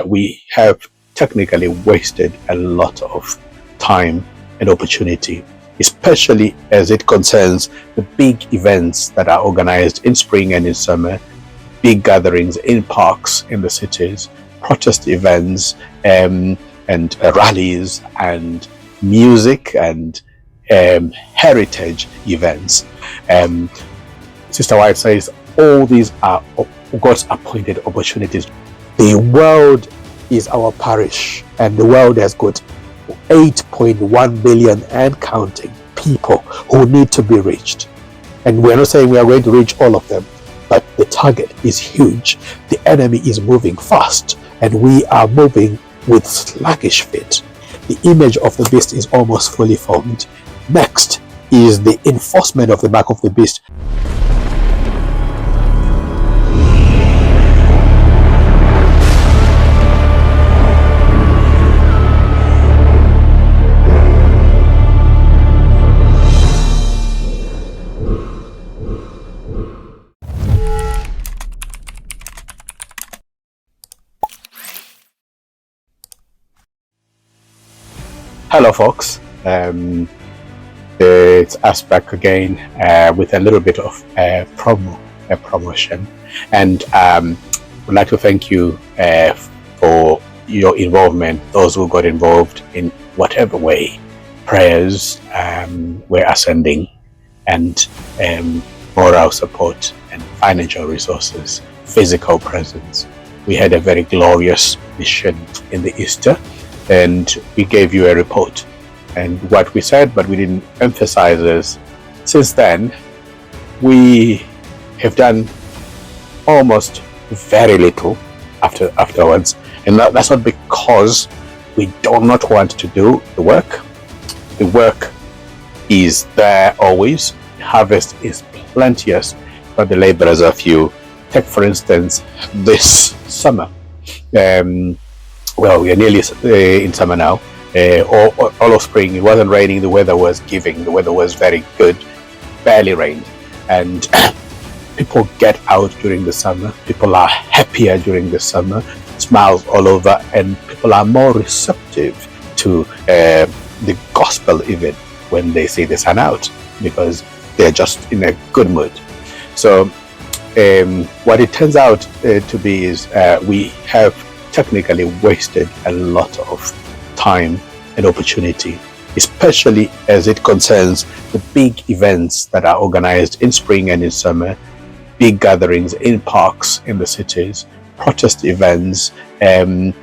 we have technically wasted a lot of time and opportunity, especially as it concerns the big events that are organized in spring and in summer, big gatherings in parks in the cities, protest events, and rallies and music and heritage events. Sister White says all these are God's appointed opportunities. The world is our parish, and the world has got 8.1 billion and counting people who need to be reached. And we're not saying we are going to reach all of them, but the target is huge. The enemy is moving fast, and we are moving with sluggish feet. The image of the beast is almost fully formed. Next is the enforcement of the mark of the beast. Hello folks, it's us back again with a little bit of promotion, and would like to thank you for your involvement, those who got involved in whatever way. Prayers were ascending, and moral support and financial resources, physical presence. We had a very glorious mission in the Easter, and we gave you a report. And what we said, but we didn't emphasize, is since then we have done almost very little afterwards. And that's not because we do not want to do the work. The work is there always. The harvest is plenteous, but the laborers are few. Take for instance this summer. Well, we are nearly in summer now. All of spring, it wasn't raining, the weather was giving, the weather was very good, barely rained. And people get out during the summer, people are happier during the summer, smiles all over, and people are more receptive to the gospel even when they see the sun out, because they're just in a good mood. So what it turns out to be is we have technically wasted a lot of time and opportunity, especially as it concerns the big events that are organized in spring and in summer, big gatherings in parks in the cities, protest events, and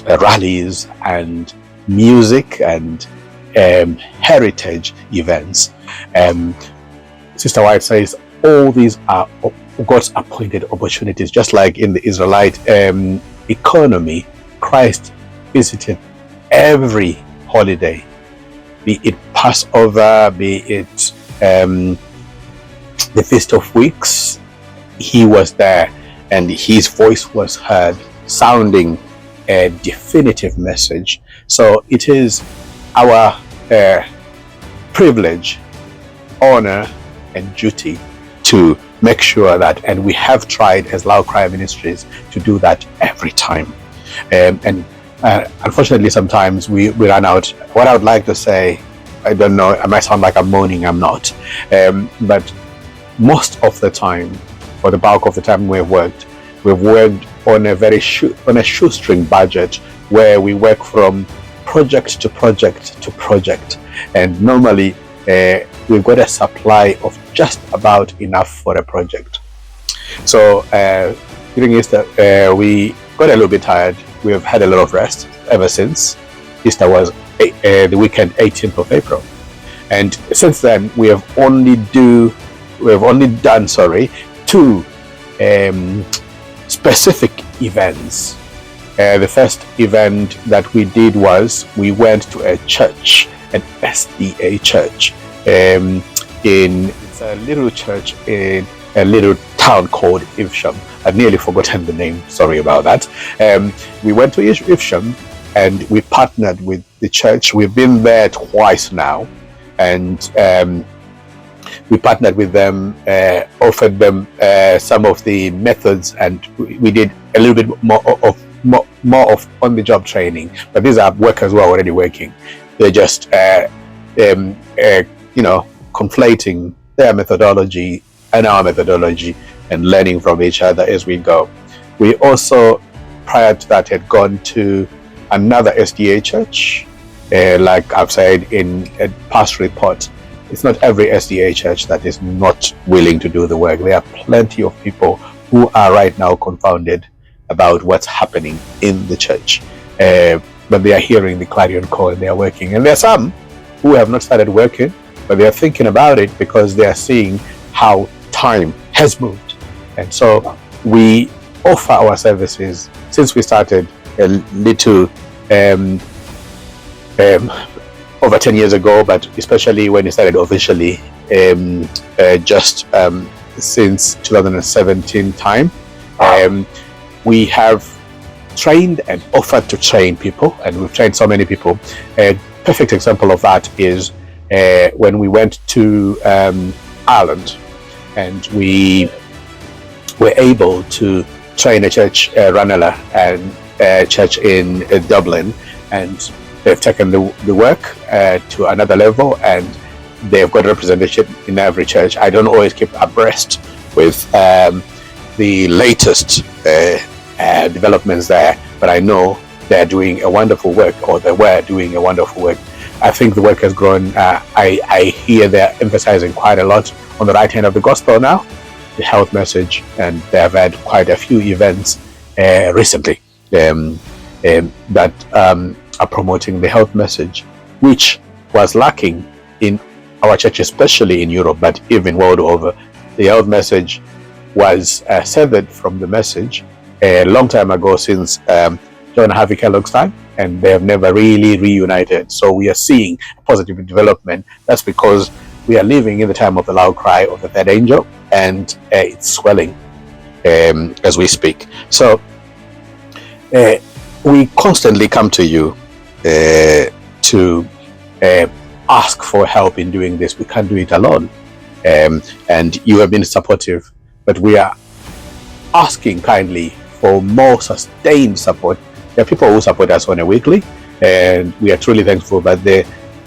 rallies and music and heritage events. Sister White says all these are God's appointed opportunities. Just like in the Israelite economy, Christ visited every holiday, be it Passover, be it the Feast of Weeks. He was there, and his voice was heard, sounding a definitive message. So it is our privilege, honor, and duty to make sure that, and we have tried as LoudCryMinistries to do that every time. And unfortunately, sometimes we run out. What I would like to say, I don't know, I might sound like I'm moaning, I'm not. But most of the time, for the bulk of the time we've worked on a shoestring budget, where we work from project to project to project. And normally, we've got a supply of just about enough for a project. So during Easter, we got a little bit tired. We have had a lot of rest ever since. Easter was the weekend 18th of April, and since then we have only done two specific events. The first event that we did was we went to a church, an SDA church, it's a little church in a little town called Evesham. I've nearly forgotten the name, sorry about that. We went to Evesham and we partnered with the church. We've been there twice now, and we partnered with them, offered them some of the methods, and we did a little bit more of more of on-the-job training, but these are workers who are already working. They're just conflating their methodology and our methodology and learning from each other as we go. We also, prior to that, had gone to another SDA church. Like I've said in a past report, it's not every SDA church that is not willing to do the work. There are plenty of people who are right now confounded about what's happening in the church. But they are hearing the clarion call and they are working. And there are some who have not started working, but they are thinking about it because they are seeing how time has moved. And so we offer our services since we started a little over 10 years ago, but especially when it started officially just since 2017 time. We have trained and offered to train people, and we've trained so many people. A perfect example of that is when we went to Ireland, and we were able to train a church, Ranelagh, and a church in Dublin, and they've taken the work to another level, and they've got representation in every church. I don't always keep abreast with the latest developments there, but I know they're doing a wonderful work, or they were doing a wonderful work. I think the work has grown. I hear they're emphasizing quite a lot on the right hand of the gospel now, the health message, and they have had quite a few events recently that are promoting the health message, which was lacking in our church, especially in Europe, but even world over. The health message was severed from the message a long time ago, since John Harvey Kellogg's time, and they have never really reunited. So we are seeing a positive development. That's because we are living in the time of the loud cry of the third angel, and it's swelling as we speak. So we constantly come to you to ask for help in doing this. We can't do it alone, and you have been supportive, but we are asking kindly for more sustained support. There are people who support us on a weekly, and we are truly thankful, but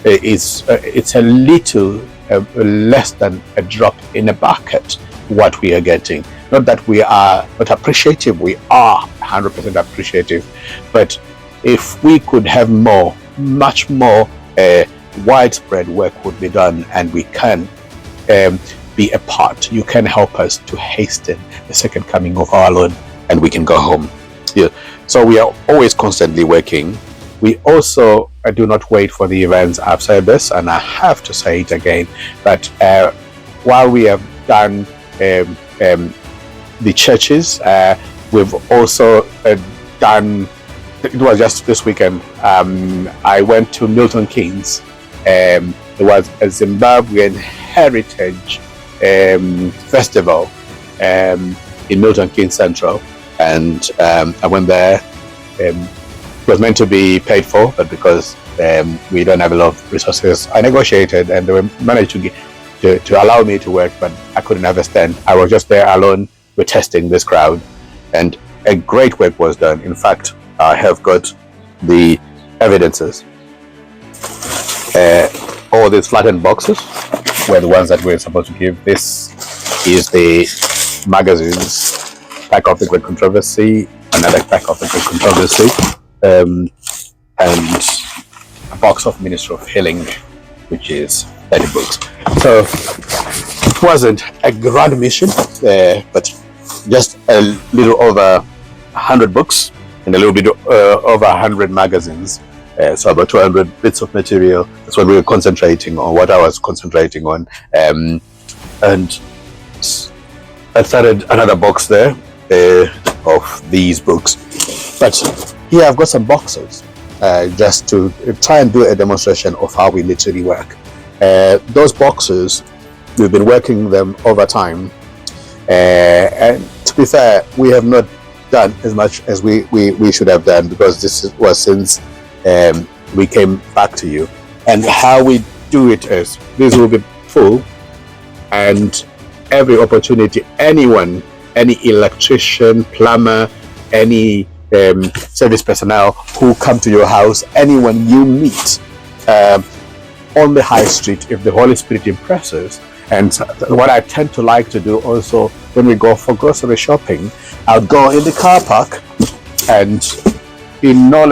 it's a little less than a drop in a bucket what we are getting. Not that we are not appreciative, we are 100% appreciative, but if we could have more, much more widespread work would be done, and we can be a part. You can help us to hasten the second coming of our Lord, and we can go home. Yeah. So we are always constantly working. We also do not wait for the events. I've said this, and I have to say it again, but while we have done the churches, we've also done, it was just this weekend, I went to Milton Keynes. There was a Zimbabwean heritage festival in Milton Keynes Central, and I went there. It was meant to be paid for, but because we don't have a lot of resources, I negotiated, and they managed to allow me to work, but I couldn't have a stand. I was just there alone. We're testing this crowd, and a great work was done. In fact, I have got the evidences. All these flattened boxes were the ones that we're supposed to give. This is the magazines, Pack of the Great Controversy, another Pack of the Great Controversy, and a box of Ministry of Healing, which is 30 books. So it wasn't a grand mission, but just a little over 100 books and a little bit over 100 magazines. So about 200 bits of material. That's what we were concentrating on, what I was concentrating on. And I started another box there of these books. But here I've got some boxes just to try and do a demonstration of how we literally work. Those boxes, we've been working them over time. And to be fair, we have not done as much as we should have done, because this was since we came back to you. And how we do it is, this will be full, and every opportunity, anyone, any electrician, plumber, any service personnel who come to your house, anyone you meet on the high street, if the Holy Spirit impresses. And what I tend to like to do also when we go for grocery shopping, I'll go in the car park, and in no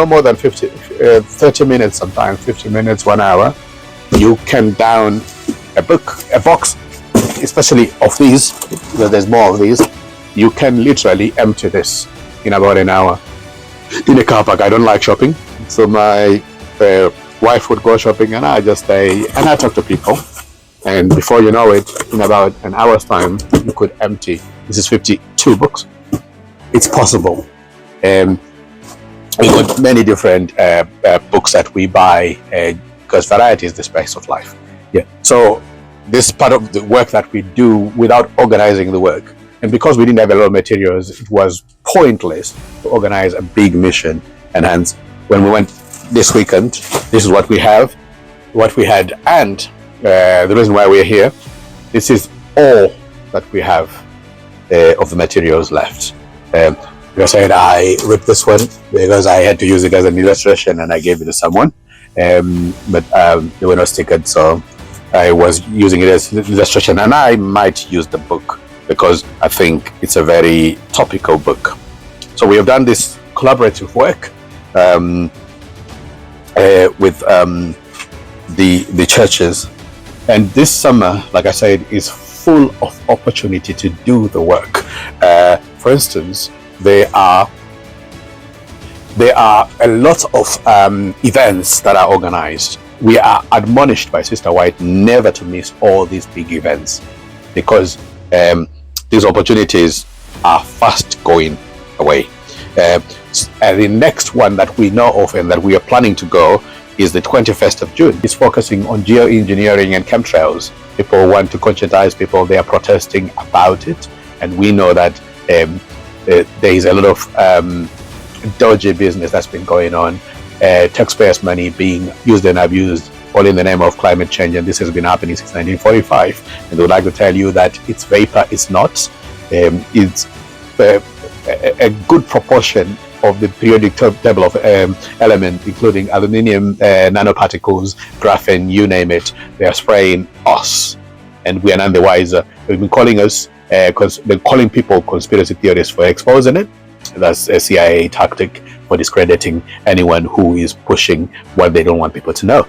more than 30 minutes, sometimes 50 minutes, 1 hour, you can down a box, especially of these, because there's more of these. You can literally empty this in about an hour in a car park. I don't like shopping, so my wife would go shopping and I just stay and I talk to people, and before you know it, in about an hour's time, you could empty. This is 52 books. It's possible. We got many different books that we buy, because variety is the spice of life. Yeah. So this part of the work that we do without organizing the work, and because we didn't have a lot of materials, it was pointless to organize a big mission. And hence, when we went this weekend, this is what we have, what we had, and the reason why we're here. This is all that we have of the materials left. I said I ripped this one because I had to use it as an illustration, and I gave it to someone, but they were not stickered, so I was using it as an illustration, and I might use the book because I think it's a very topical book. So we have done this collaborative work with the churches, and this summer, like I said, is full of opportunity to do the work. For instance, there are a lot of events that are organized. We are admonished by Sister White never to miss all these big events, because these opportunities are fast going away. And the next one that we know of and that we are planning to go is the 21st of June. It's focusing on geoengineering and chemtrails. People want to conscientize people. They are protesting about it, and we know that there is a lot of dodgy business that's been going on, taxpayers' money being used and abused, all in the name of climate change, and this has been happening since 1945. And we would like to tell you that it's vapor, it's not. It's a good proportion of the periodic table of element, including aluminium, nanoparticles, graphene, you name it. They are spraying us, and we are none the wiser. They've been calling us, because they're calling people conspiracy theorists for exposing it. That's a CIA tactic for discrediting anyone who is pushing what they don't want people to know.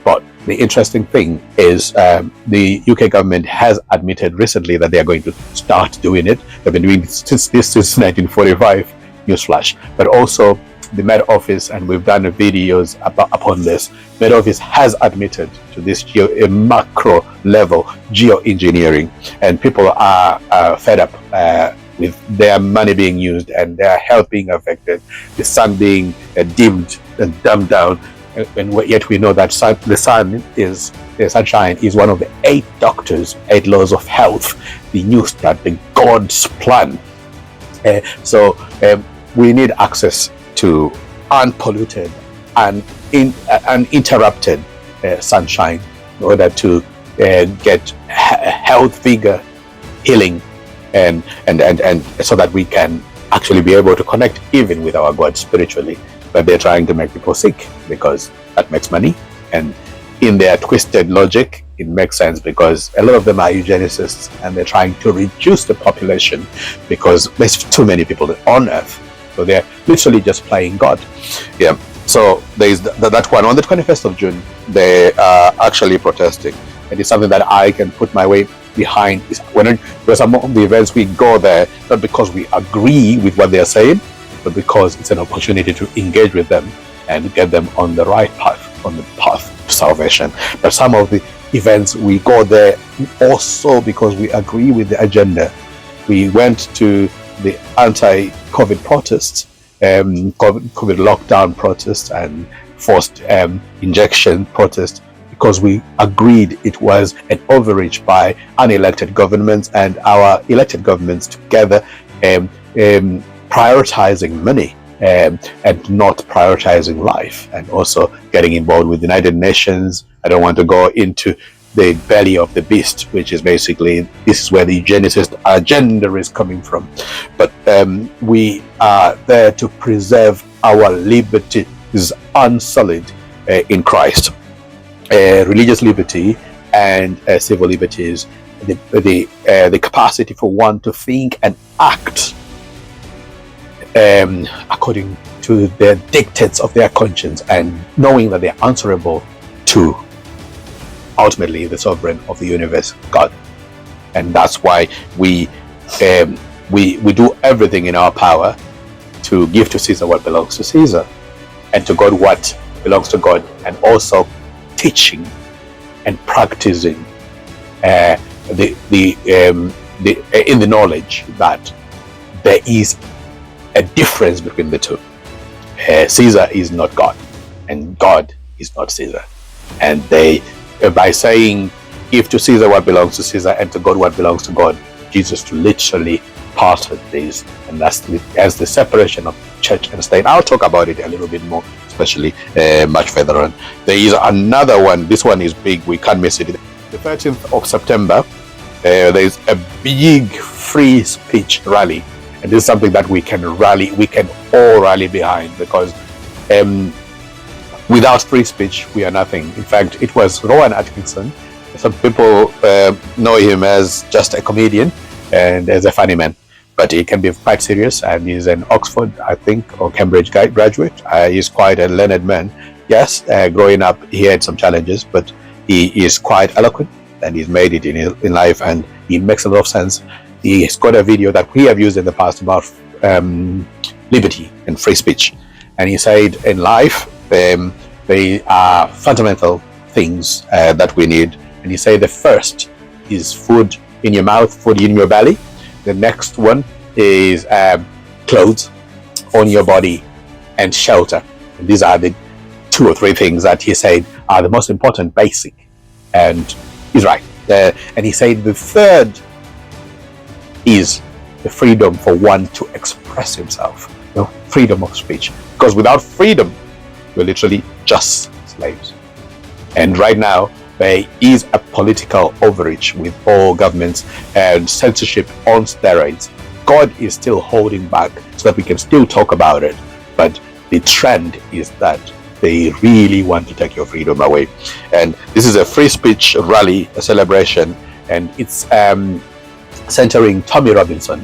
But the interesting thing is the UK government has admitted recently that they are going to start doing it. They've been doing this since 1945, newsflash. But also the Met Office, and we've done videos upon this, Met Office has admitted to this macro level geoengineering, and people are fed up with their money being used and their health being affected, the sun being dimmed and dumbed down, and yet we know that the sunshine is one of the 8 doctors, 8 laws of health, the new start, the God's plan. So we need access to unpolluted and uninterrupted sunshine in order to get health, vigor, healing, and so that we can actually be able to connect even with our God spiritually. But they're trying to make people sick because that makes money, and in their twisted logic it makes sense, because a lot of them are eugenicists and they're trying to reduce the population because there's too many people on earth. So they're literally just playing God. Yeah. So there is that one. On the 21st of June, they are actually protesting. And it's something that I can put my weight behind. Because some of the events we go there, not because we agree with what they're saying, but because it's an opportunity to engage with them and get them on the right path, on the path to salvation. But some of the events we go there also because we agree with the agenda. We went to the anti-COVID protests, COVID lockdown protests, and forced injection protests, because we agreed it was an overreach by unelected governments and our elected governments together, prioritizing money and not prioritizing life, and also getting involved with the United Nations. I don't want to go into the belly of the beast, which is basically, this is where the Genesis agenda is coming from. But we are there to preserve our liberty is unsullied in Christ. Religious liberty and civil liberties, the capacity for one to think and act according to the dictates of their conscience, and knowing that they're answerable to ultimately the sovereign of the universe, God. And that's why we do everything in our power to give to Caesar what belongs to Caesar, and to God what belongs to God, and also teaching and practicing in the knowledge that there is a difference between the two. Caesar is not God, and God is not Caesar. And they, by saying, give to Caesar what belongs to Caesar and to God what belongs to God, Jesus literally parted this, and that's the separation of church and state. I'll talk about it a little bit more, especially much further on. There is another one. This one is big. We can't miss it. The 13th of September, there is a big free speech rally, and this is something that we can all rally behind, because without free speech, we are nothing. In fact, it was Rowan Atkinson. Some people know him as just a comedian and as a funny man, but he can be quite serious, and he's an Oxford, I think, or Cambridge graduate. He's quite a learned man. Yes, growing up, he had some challenges, but he is quite eloquent, and he's made it in life, and he makes a lot of sense. He's got a video that we have used in the past about liberty and free speech, and he said in life they are fundamental things that we need. And he said the first is food in your mouth, food in your belly. The next one is clothes on your body and shelter. And these are the 2 or 3 things that he said are the most important, basic. And he's right. And he said the third is the freedom for one to express himself, freedom of speech. Because without freedom, we're literally just slaves. And right now, there is a political overreach with all governments and censorship on steroids. God is still holding back so that we can still talk about it. But the trend is that they really want to take your freedom away. And this is a free speech rally, a celebration, and it's centering Tommy Robinson.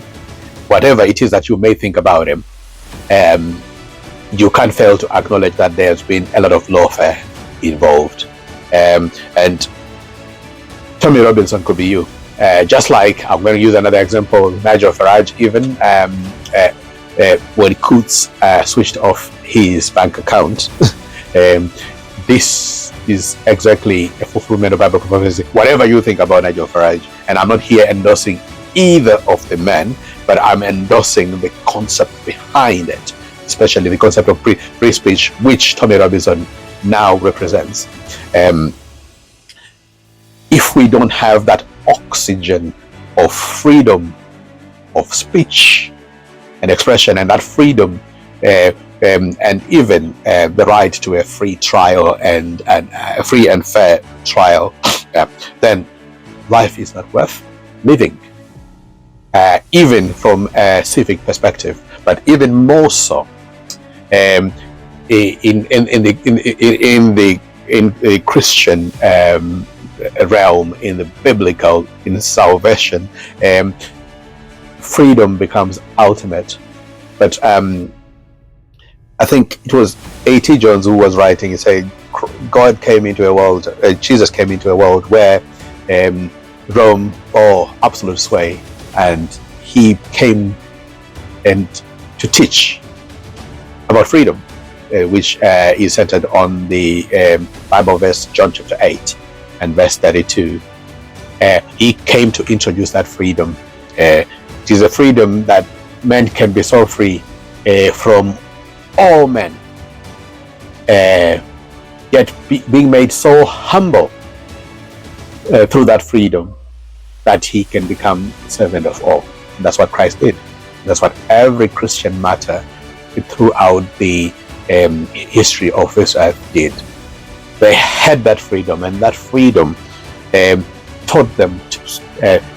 Whatever it is that you may think about him, you can't fail to acknowledge that there's been a lot of lawfare involved. And Tommy Robinson could be you. Just like, I'm going to use another example, Nigel Farage, even when Coates switched off his bank account. This is exactly a fulfillment of Bible prophecy. Whatever you think about Nigel Farage, and I'm not here endorsing either of the men, but I'm endorsing the concept behind it, especially the concept of free speech, which Tommy Robinson now represents. If we don't have that oxygen of freedom of speech and expression, and that freedom and even the right to a free trial and a free and fair trial, then life is not worth living, even from a civic perspective, but even more so in the Christian realm, in the biblical, in salvation, freedom becomes ultimate. But I think it was A.T. Jones who was writing. He said, God came into a world, Jesus came into a world where Rome bore absolute sway, and he came and to teach about freedom, which is centered on the Bible verse, John chapter 8 and verse 32. He came to introduce that freedom. It is a freedom that men can be so free from all men, yet being made so humble through that freedom that he can become servant of all. And that's what Christ did. That's what every Christian martyr throughout the history of this earth did. They had that freedom, and that freedom taught them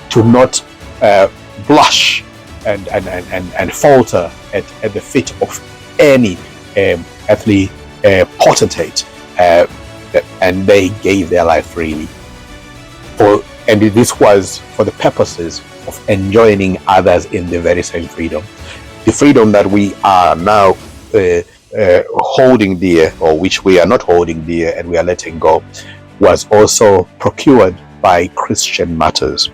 to not blush and falter at the feet of any earthly potentate, and they gave their life freely. And this was for the purposes of enjoining others in the very same freedom. The freedom that we are now holding dear, or which we are not holding dear and we are letting go, was also procured by Christian martyrs.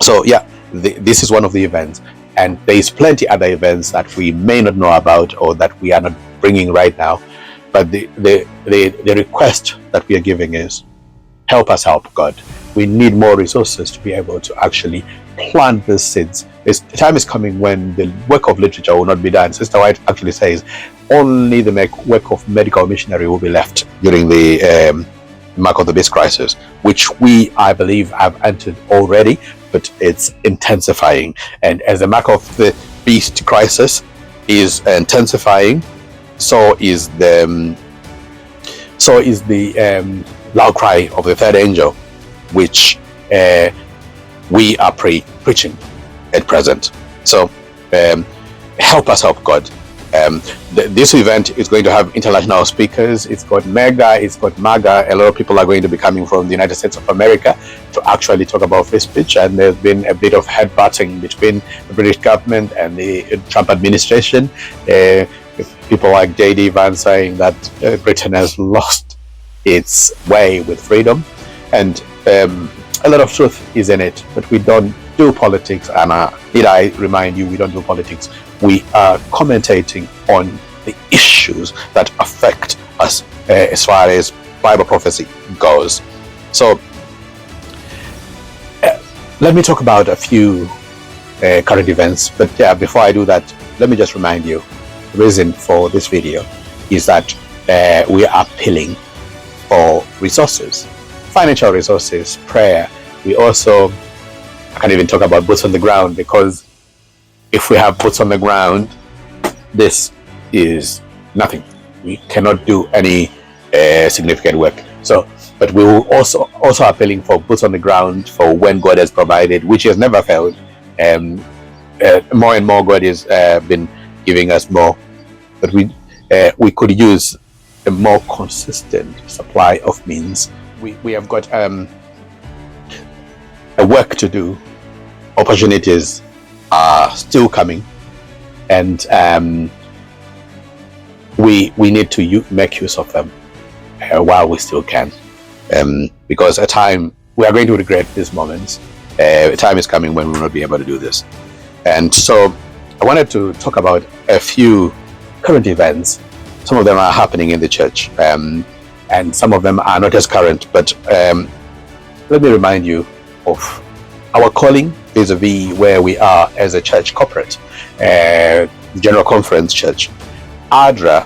So yeah, this is one of the events, and there is plenty other events that we may not know about or that we are not bringing right now. But the request that we are giving is, help us help God. We need more resources to be able to actually plant these seeds. The time is coming when the work of literature will not be done. Sister White actually says only the work of medical missionary will be left during the Mark of the Beast crisis, which we, I believe, have entered already, but it's intensifying. And as the Mark of the Beast crisis is intensifying, so is the loud cry of the third angel, which we are preaching at present. So help us help God. This event is going to have international speakers. It's got mega, it's got MAGA. A lot of people are going to be coming from the United States of America to actually talk about free speech, and there's been a bit of headbutting between the British government and the Trump administration. People like J.D. Vance saying that Britain has lost its way with freedom, and a lot of truth is in it, but we don't do politics. And need I remind you, we don't do politics. We are commentating on the issues that affect us as far as Bible prophecy goes. So let me talk about a few current events, but yeah, before I do that, let me just remind you, the reason for this video is that we are appealing for resources, financial resources, prayer. We also, I can't even talk about boots on the ground, because if we have boots on the ground, this is nothing. We cannot do any significant work. So, but we will also appealing for boots on the ground for when God has provided, which has never failed. More and more God has been giving us more, but we could use a more consistent supply of means. We have got a work to do. Opportunities are still coming, and we need to make use of them while we still can, because a time we are going to regret these moments. A time is coming when we will not be able to do this. And so I wanted to talk about a few current events. Some of them are happening in the church, and some of them are not as current, but let me remind you of our calling vis-a-vis where we are as a church corporate, General Conference Church. ADRA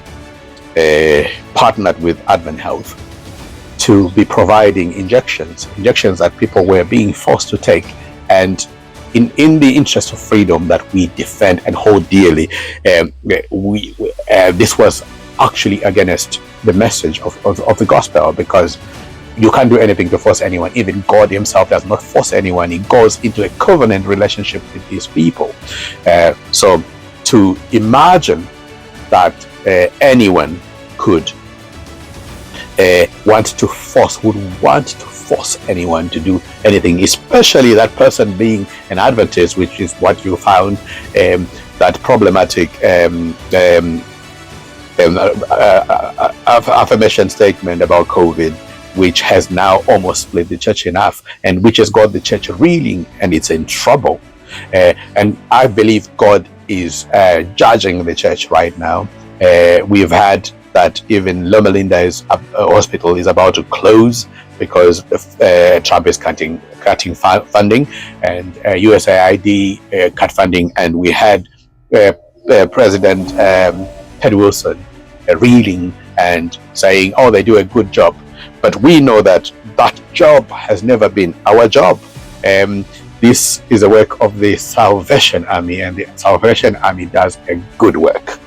partnered with Advent Health to be providing injections that people were being forced to take, and in the interest of freedom that we defend and hold dearly, this was actually against the message of the gospel, because you can't do anything to force anyone. Even God himself does not force anyone. He goes into a covenant relationship with his people. So to imagine that anyone would want to force anyone to do anything, especially that person being an Adventist, which is what you found that problematic affirmation statement about COVID, which has now almost split the church in half, and which has got the church reeling, and it's in trouble. And I believe God is judging the church right now. We've had that even Loma Linda's hospital is about to close because Trump is cutting funding, and USAID cut funding, and we had President Ted Wilson reeling and saying, oh, they do a good job. But we know that that job has never been our job. This is a work of the Salvation Army, and the Salvation Army does a good work.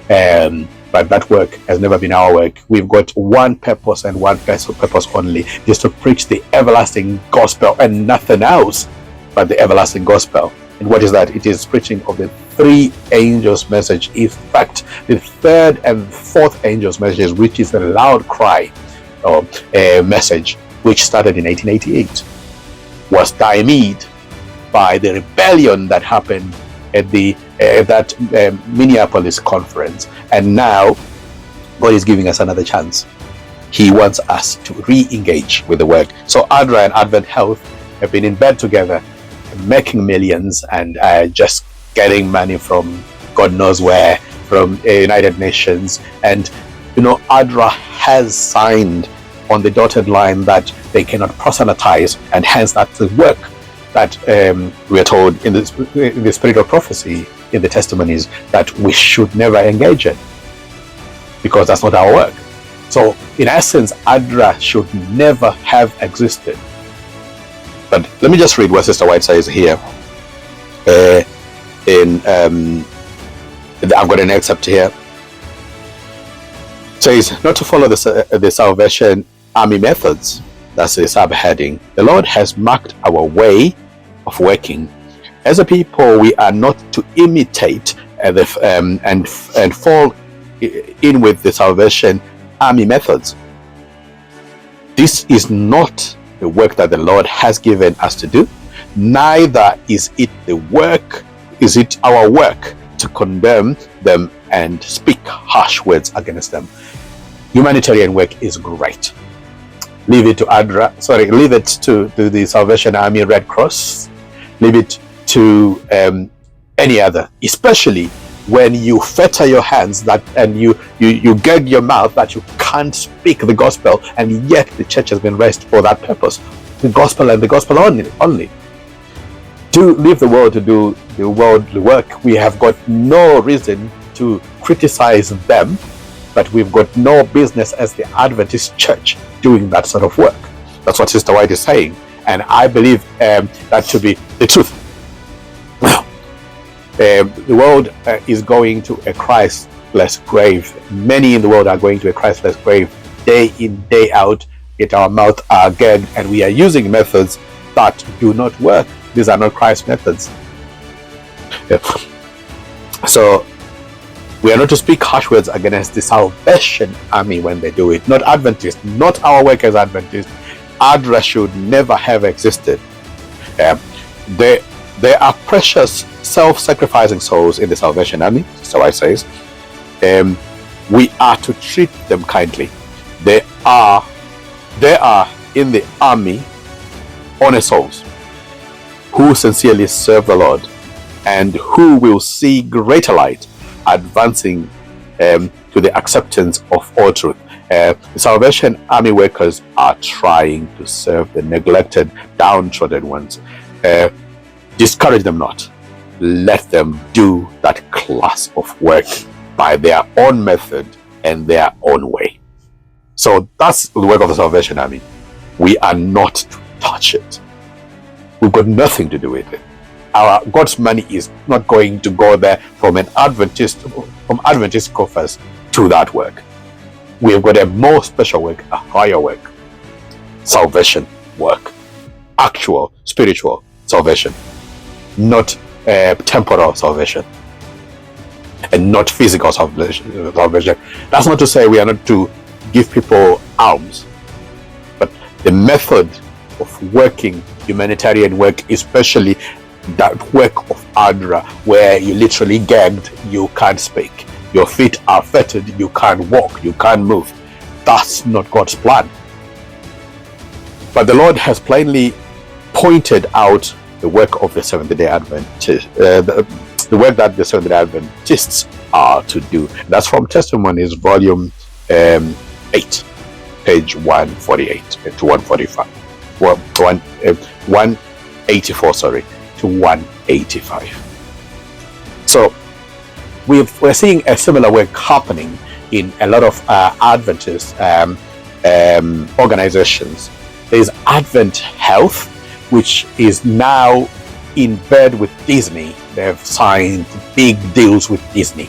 But but that work has never been our work. We've got one purpose and one purpose only, just to preach the everlasting gospel and nothing else but the everlasting gospel. And what is that? It is preaching of the three angels' message. In fact, the third and fourth angel's message, which is the loud cry message, which started in 1888, was stymied by the rebellion that happened at that Minneapolis conference. And now God is giving us another chance. He wants us to re-engage with the work. So ADRA and Advent Health have been in bed together, making millions and just getting money from God knows where, from United Nations. And ADRA has signed on the dotted line that they cannot proselytize, and hence that's the work that we are told in the spirit of prophecy, in the testimonies, that we should never engage in, because that's not our work. So in essence, ADRA should never have existed. But let me just read what Sister White says here. I've got an excerpt here. It says, not to follow the Salvation Army methods. That's the subheading. The Lord has marked our way of working. As a people, we are not to imitate and fall in with the Salvation Army methods. This is not the work that the Lord has given us to do. Neither is it our work to condemn them and speak harsh words against them. Humanitarian work is great. Leave it to ADRA. Leave it to the Salvation Army, Red Cross. Leave it to any other, especially when you fetter your hands and you gag your mouth that you can't speak the gospel, and yet the church has been raised for that purpose, the gospel and the gospel only. To leave the world to do the worldly work. We have got no reason to criticize them, but we've got no business as the Adventist church doing that sort of work. That's what Sister White is saying, and I believe that to be the truth. The world is going to a Christless grave. Many in the world are going to a Christless grave day in, day out. Yet our mouth are gagged, and we are using methods that do not work. These are not Christ methods. So we are not to speak harsh words against the Salvation Army when they do it. Not Adventists, not our work as Adventists. ADRA should never have existed. There are precious self-sacrificing souls in the Salvation Army, so I says. We are to treat them kindly. They are in the army honest souls who sincerely serve the Lord and who will see greater light advancing to the acceptance of all truth. The Salvation Army workers are trying to serve the neglected, downtrodden ones. Discourage them not. Let them do that class of work by their own method and their own way. So that's the work of the Salvation Army. We are not to touch it. We've got nothing to do with it. Our God's money is not going to go there from Adventist coffers to that work. We've got a more special work, a higher work. Salvation work. Actual spiritual salvation. Not temporal salvation. And not physical salvation. That's not to say we are not to give people alms. But the method of working humanitarian work, especially that work of ADRA, where you literally gagged, you can't speak, your feet are fettered, you can't walk, you can't move. That's not God's plan. But the Lord has plainly pointed out the work of the Seventh-day Adventists, the work that the Seventh-day Adventists are to do. That's from Testimonies, volume 8, page 148 to 145. 184, to 185. So we're seeing a similar work happening in a lot of Adventist organizations. There's Advent Health, which is now in bed with Disney. They've signed big deals with Disney.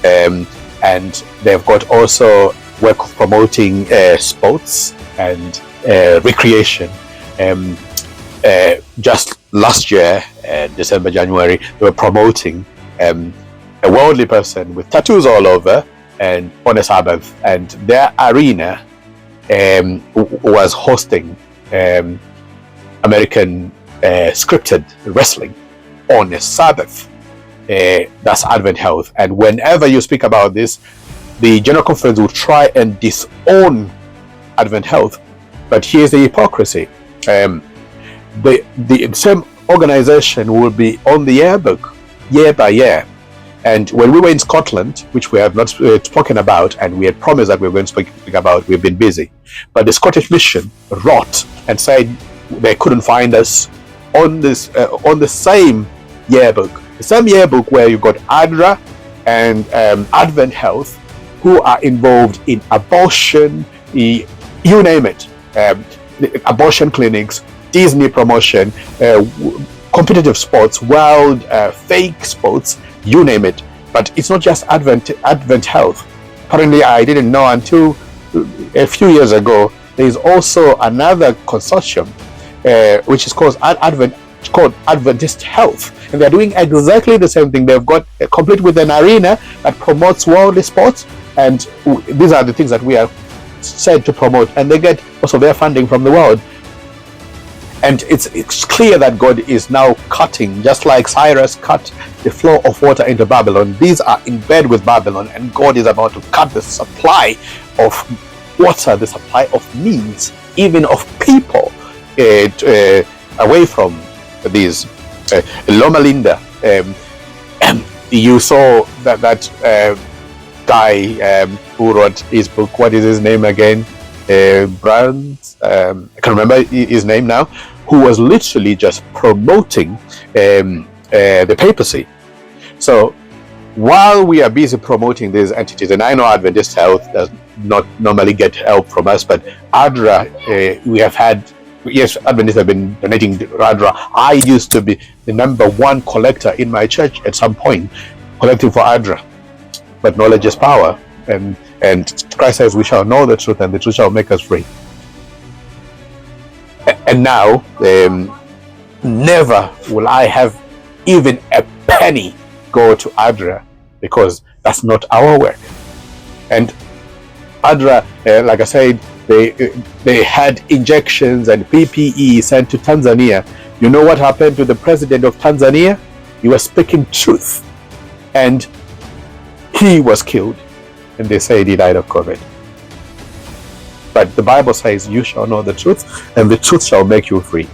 And and they've got also work of promoting sports and recreation. Just last year, December, January, they were promoting a worldly person with tattoos all over and on a Sabbath, and their arena was hosting American scripted wrestling on a Sabbath. That's Advent Health. And whenever you speak about this, the General Conference will try and disown Advent Health. But here's the hypocrisy. The same organization will be on the yearbook year by year. And when we were in Scotland, which we have not spoken about, and we had promised that we were going to speak about, we've been busy. But the Scottish Mission wrote and said they couldn't find us on this on the same yearbook. The same yearbook where you've got ADRA and Advent Health, who are involved in abortion, you name it, abortion clinics, Disney promotion, competitive sports, wild fake sports, you name it. But it's not just Advent Health. Apparently, I didn't know until a few years ago, there is also another consortium which is called Adventist Health, and they're doing exactly the same thing. They've got complete with an arena that promotes worldly sports, and these are the things that we are said to promote, and they get also their funding from the world. And it's clear that God is now cutting, just like Cyrus cut the flow of water into Babylon. These are in bed with Babylon, and God is about to cut the supply of water, the supply of means, even of people, away from these. Loma Linda, you saw that guy who wrote his book. What is his name again? Browns. I can't remember his name now. Who was literally just promoting the papacy. So while we are busy promoting these entities, and I know Adventist Health does not normally get help from us, but ADRA, we have had. Yes, Adventists have been donating to ADRA. I used to be the #1 collector in my church at some point, collecting for ADRA. But knowledge is power, and Christ says we shall know the truth, and the truth shall make us free. And now, never will I have even a penny go to ADRA, because that's not our work. And ADRA, like I said, they had injections and PPE sent to Tanzania. You know what happened to the president of Tanzania? He was speaking truth, and he was killed, and they say he died of COVID. But the Bible says you shall know the truth, and the truth shall make you free.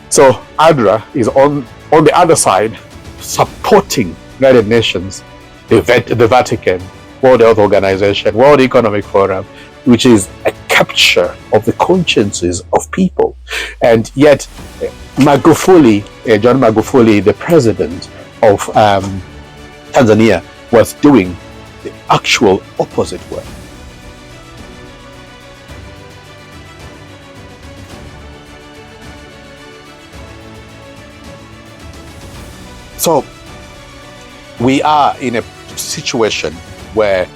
So ADRA is on the other side, supporting United Nations, the Vatican, World Health Organization, World Economic Forum, which is a capture of the consciences of people. And yet Magufuli, John Magufuli, the president of Tanzania, was doing the actual opposite work. So we are in a situation where,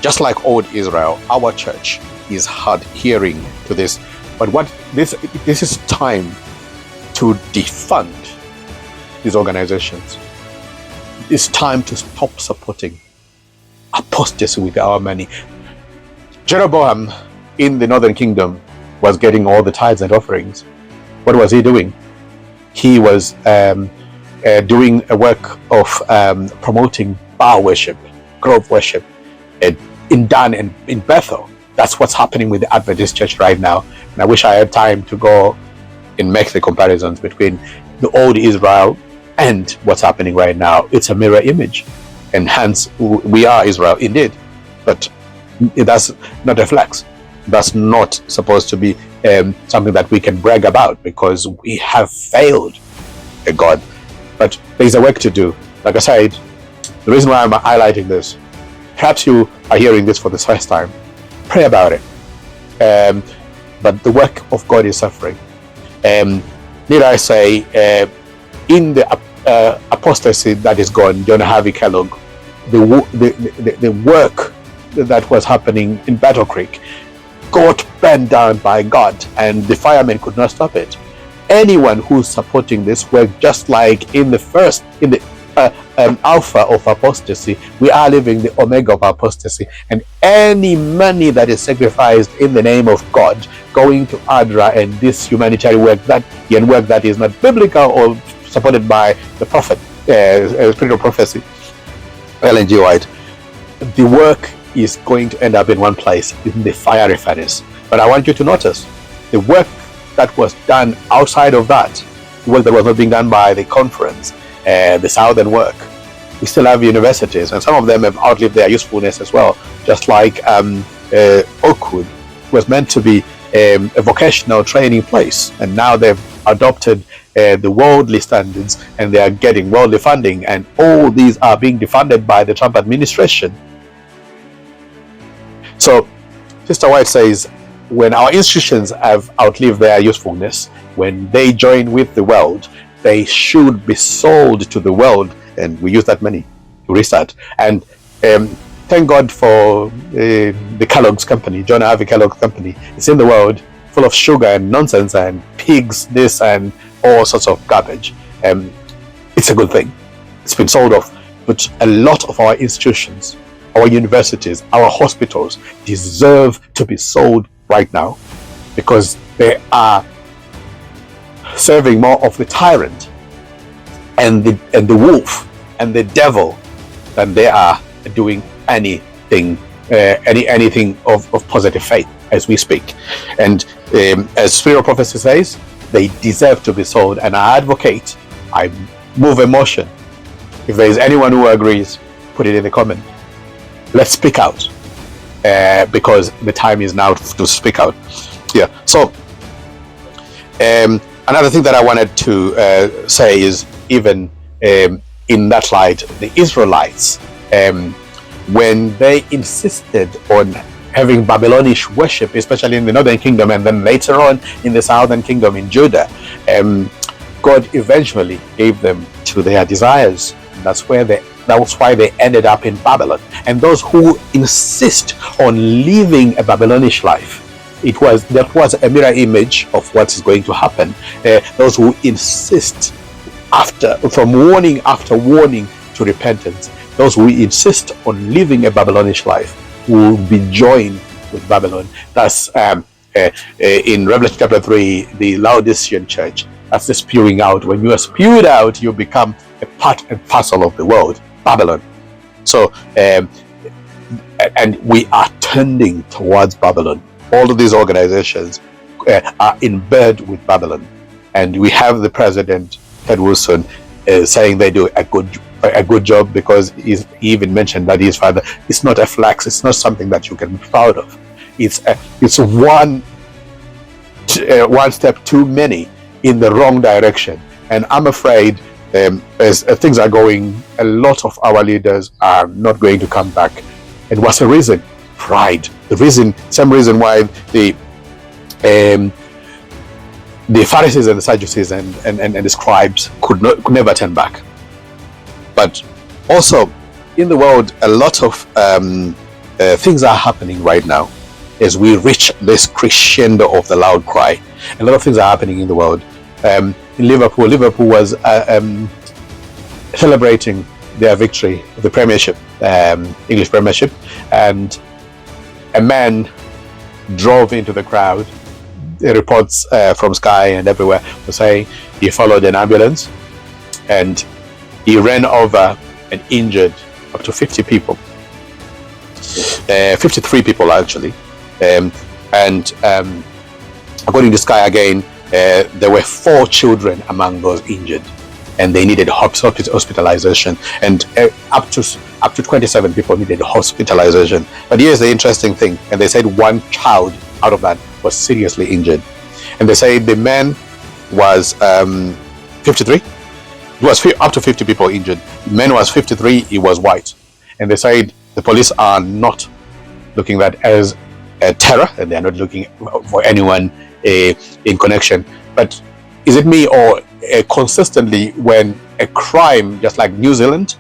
just like old Israel, our church is adhering to this. But this is time to defund these organizations. It's time to stop supporting apostasy with our money. Jeroboam in the Northern Kingdom was getting all the tithes and offerings. What was he doing? He was doing a work of promoting Baal worship, grove worship, in Dan and in Bethel. That's what's happening with the Adventist church right now. And I wish I had time to go and make the comparisons between the old Israel and what's happening right now. It's a mirror image, and hence we are Israel indeed, but that's not a flex. That's not supposed to be something that we can brag about, because we have failed God. But there's a work to do. Like I said, the reason why I'm highlighting this, perhaps you are hearing this for the first time, pray about it. But the work of God is suffering. Need I say, in the apostasy that is gone, John Harvey Kellogg the work that was happening in Battle Creek got burned down by God, and the firemen could not stop it. Anyone who's supporting this work, just like in the alpha of apostasy, we are living the omega of apostasy, and any money that is sacrificed in the name of God going to ADRA and this humanitarian work that is not biblical or supported by the prophet, spirit of prophecy, Ellen G. White, the work is going to end up in one place, in the fiery furnace. But I want you to notice the work that was done outside of that, the work that was not being done by the conference, the southern work. We still have universities, and some of them have outlived their usefulness as well. Just like Oakwood was meant to be a vocational training place, and now they've adopted the worldly standards, and they are getting worldly funding, and all these are being defunded by the Trump administration. So Sister White says, when our institutions have outlived their usefulness, when they join with the world, they should be sold to the world, and we use that money to restart. And thank God for the Kellogg's company, John Harvey Kellogg's company. It's in the world, full of sugar and nonsense and pigs, this and all sorts of garbage. It's a good thing. It's been sold off. But a lot of our institutions, our universities, our hospitals deserve to be sold right now, because they are serving more of the tyrant and the wolf and the devil than they are doing anything of positive faith as we speak. And as Spirit of Prophecy says, they deserve to be sold. And I advocate, I move a motion. If there is anyone who agrees, put it in the comment. Let's speak out, because the time is now to speak out. Yeah. So another thing that I wanted to say is, even in that light, the Israelites, when they insisted on having Babylonish worship, especially in the northern kingdom, and then later on in the southern kingdom in Judah, God eventually gave them to their desires. That's why they ended up in Babylon. And those who insist on living a Babylonish life, that was a mirror image of what is going to happen. Those who insist from warning after warning to repentance, those who insist on living a Babylonish life will be joined with Babylon. That's in Revelation chapter 3, the Laodicean church. That's the spewing out. When you are spewed out, you become a part and parcel of the world, Babylon. So, and we are tending towards Babylon. All of these organizations are in bed with Babylon, and we have the president, Ted Wilson, saying they do a good job, because he even mentioned that his father. It's not a flex. It's not something that you can be proud of. It's one step too many in the wrong direction, and I'm afraid as things are going, a lot of our leaders are not going to come back. And what's the reason? Pride. Same reason why the Pharisees and the Sadducees and the scribes could never turn back. But also in the world, a lot of things are happening right now as we reach this crescendo of the loud cry. A lot of things are happening in the world. In Liverpool was celebrating their victory of the Premiership, English Premiership, and a man drove into the crowd. The reports from Sky and everywhere were saying he followed an ambulance and he ran over and injured up to 50 people, 53 people actually, and according to Sky again, there were 4 children among those injured, and they needed hospitalization, and up to 27 people needed hospitalization. But here's the interesting thing, and they said one child out of that was seriously injured, and they say the man was 53. It was up to 50 people injured. The man was 53. He was white, and they said the police are not looking at that as a terror, and they are not looking for anyone in connection. But is it me, or consistently when a crime, just like New Zealand,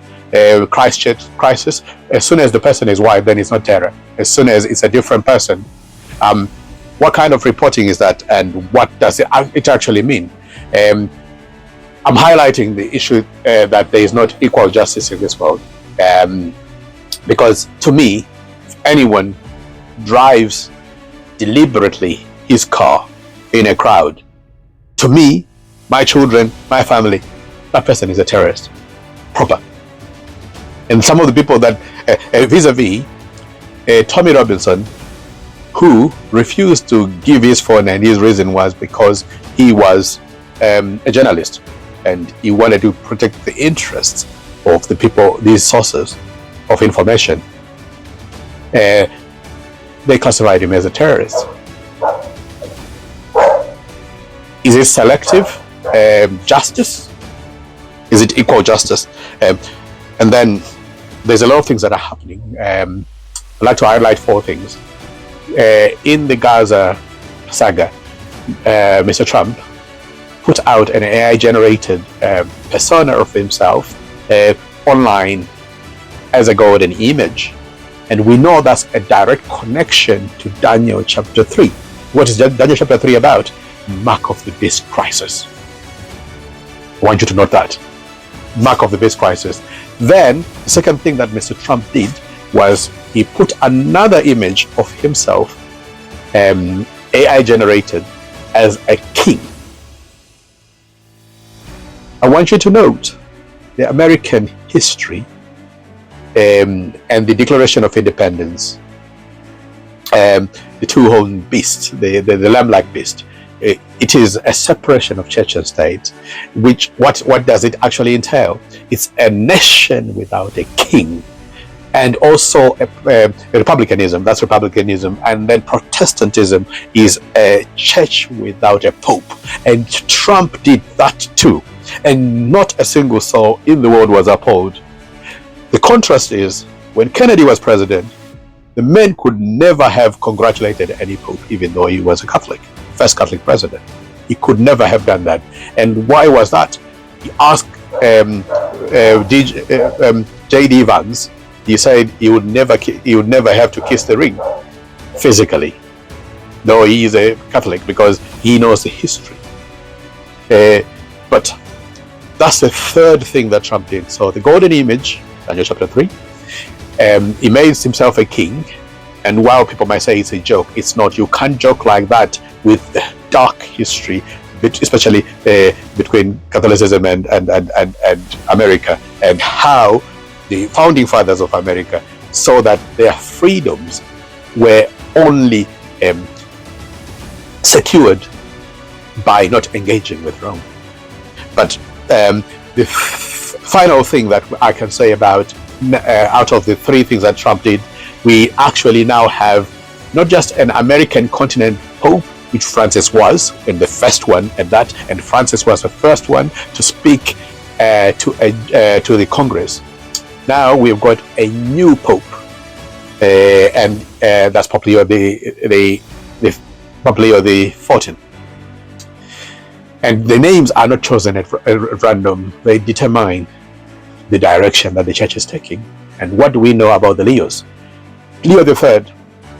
Christchurch crisis. As soon as the person is white, then it's not terror. As soon as it's a different person, what kind of reporting is that, and what does it actually mean? I'm highlighting the issue that there is not equal justice in this world, because to me, if anyone drives deliberately his car in a crowd, to me, my children, my family, that person is a terrorist, proper. And some of the people that, vis-a-vis Tommy Robinson, who refused to give his phone, and his reason was because he was a journalist and he wanted to protect the interests of the people, these sources of information. They classified him as a terrorist. Is it selective justice? Is it equal justice? And then there's a lot of things that are happening. I'd like to highlight 4 things. In the Gaza saga, Mr. Trump put out an AI-generated persona of himself online as a golden image. And we know that's a direct connection to Daniel chapter 3. What is Daniel chapter 3 about? Mark of the beast crisis. I want you to note that. Mark of the beast crisis. Then, the second thing that Mr. Trump did was he put another image of himself, AI generated, as a king. I want you to note the American history and the Declaration of Independence, the two-horned beast, the lamb-like beast. It is a separation of church and state. Which what does it actually entail? It's a nation without a king, and also a republicanism. That's republicanism, and then Protestantism is a church without a pope. And Trump did that too, and not a single soul in the world was appalled. The contrast is, when Kennedy was president, the man could never have congratulated any pope, even though he was a Catholic, first Catholic president. He could never have done that. And why was that? He asked J.D. Vance. He said he would never have to kiss the ring physically, though he is a Catholic, because he knows the history. But that's the third thing that Trump did. So the golden image, Daniel chapter 3, he made himself a king. And while people might say it's a joke, it's not. You can't joke like that with dark history, especially between Catholicism and America, and how the founding fathers of America saw that their freedoms were only secured by not engaging with Rome. But the final thing that I can say about out of the 3 things that Trump did, we actually now have not just an American continent pope, which Francis was, and the first one at that, and Francis was the first one to speak to the Congress. Now we've got a new pope, and that's Pope Leo the 14th. And the names are not chosen at random; they determine the direction that the church is taking. And what do we know about the Leos? Leo III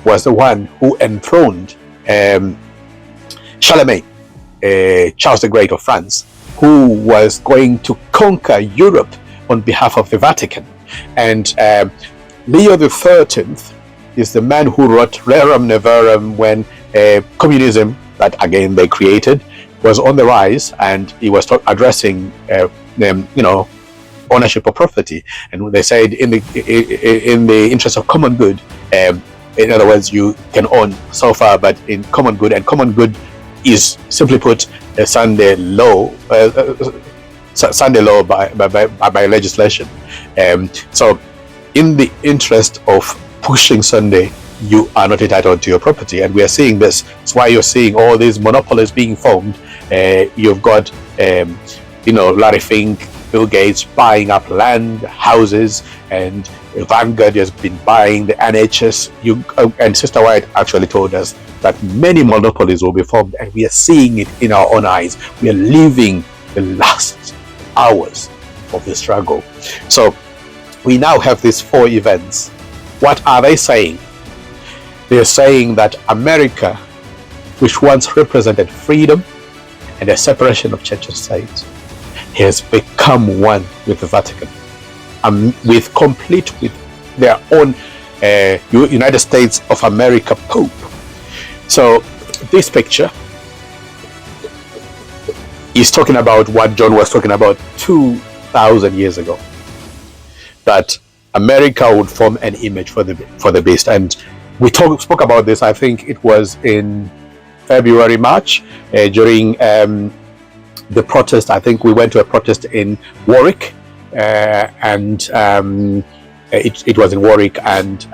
was the one who enthroned Charlemagne, Charles the Great of France, who was going to conquer Europe on behalf of the Vatican. And Leo XIII is the man who wrote Rerum Novarum when communism, that again they created, was on the rise, and he was addressing ownership of property. And they said in the interest of common good, in other words, you can own so far, but in common good, and common good is simply put a Sunday law by legislation. So in the interest of pushing Sunday, you are not entitled to your property, and we are seeing this. That's why you're seeing all these monopolies being formed. You've got Larry Fink, Bill Gates buying up land, houses, and Vanguard has been buying the NHS. And Sister White actually told us that many monopolies will be formed, and we are seeing it in our own eyes. We are living the last hours of the struggle. So we now have these four events. What are they saying? They're saying that America, which once represented freedom and a separation of church and state, has become one with the Vatican, with their own United States of America Pope. So this picture is talking about what John was talking about 2,000 years ago, that America would form an image for the beast. And we spoke about this, I think it was in February, March, during the protest. I think we went to a protest in Warwick, and it was in Warwick and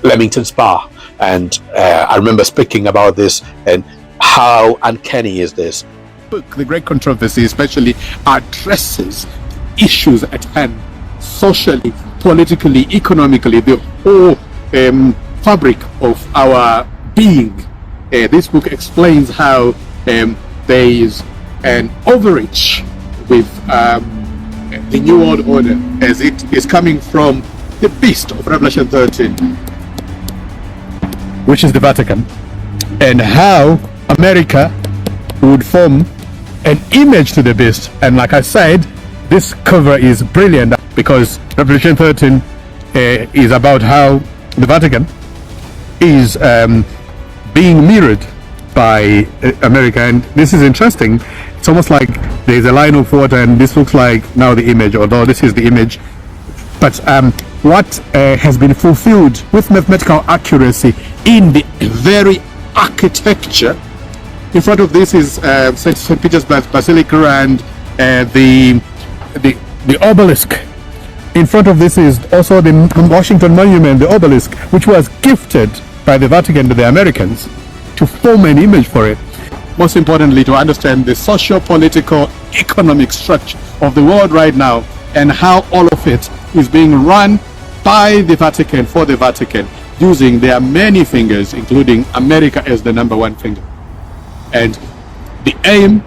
Leamington Spa. And I remember speaking about this and how uncanny is this. The Great Controversy especially addresses issues at hand, socially, politically, economically, the whole fabric of our being. This book explains how there is an overreach with the New World Order as it is coming from the beast of Revelation 13, which is the Vatican, and how America would form an image to the beast. And like I said, this cover is brilliant because Revelation 13 is about how the Vatican is being mirrored by America. And this is interesting. It's almost like there's a line of water and this looks like now the image, although this is the image. But what has been fulfilled with mathematical accuracy in the very architecture. In front of this is St. Peter's Basilica and the obelisk. In front of this is also the Washington Monument, the obelisk, which was gifted by the Vatican to the Americans to form an image for it. Most importantly, to understand the socio-political, economic structure of the world right now and how all of it is being run by the Vatican for the Vatican, using their many fingers, including America as the number one finger. And the aim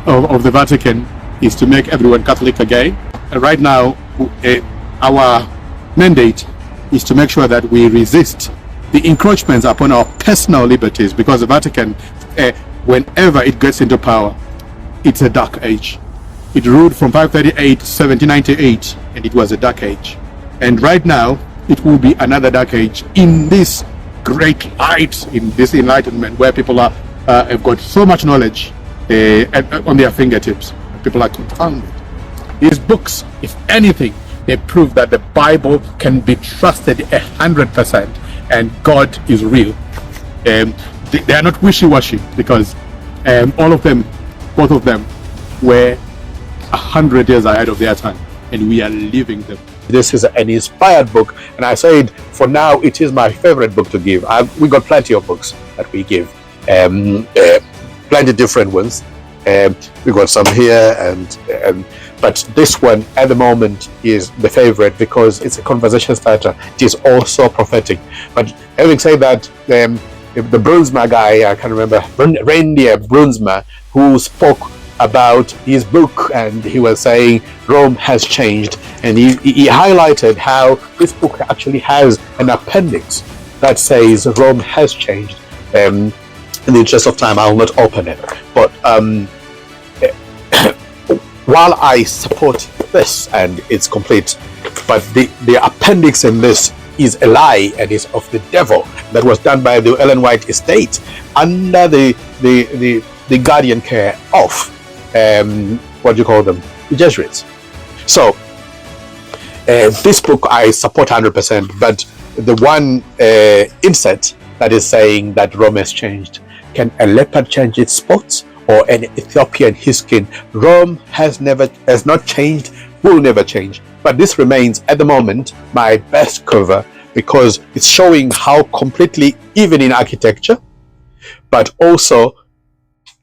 of the Vatican is to make everyone Catholic again. And right now, our mandate is to make sure that we resist the encroachments upon our personal liberties, because the Vatican, whenever it gets into power, it's a dark age. It ruled from 538 to 1798, and it was a dark age. And right now, it will be another dark age in this great light, in this enlightenment, where people have got so much knowledge on their fingertips. People are confounded. These books, if anything, they prove that the Bible can be trusted 100%, and God is real. They are not wishy-washy, because all of them, both of them, were 100 years ahead of their time, and we are living them. This is an inspired book, and I said for now it is my favorite book to give. We got plenty of books that we give, plenty different ones. We got some here, and but this one at the moment is the favorite because it's a conversation starter. It is also prophetic. But having said that, the Brunsma guy, I can't remember, Reindeer Brunsma, who spoke about his book, and he was saying Rome has changed, and he highlighted how this book actually has an appendix that says Rome has changed. In the interest of time, I will not open it, but while I support this and it's complete, but the appendix in this is a lie and is of the devil, that was done by the Ellen White estate under the guardian care of what do you call them, the Jesuits. So this book I support 100%, but the one inset that is saying that Rome has changed, can a leopard change its spots, or an Ethiopian his skin? Rome has not changed, will never change. But this remains at the moment my best cover, because it's showing how completely, even in architecture, but also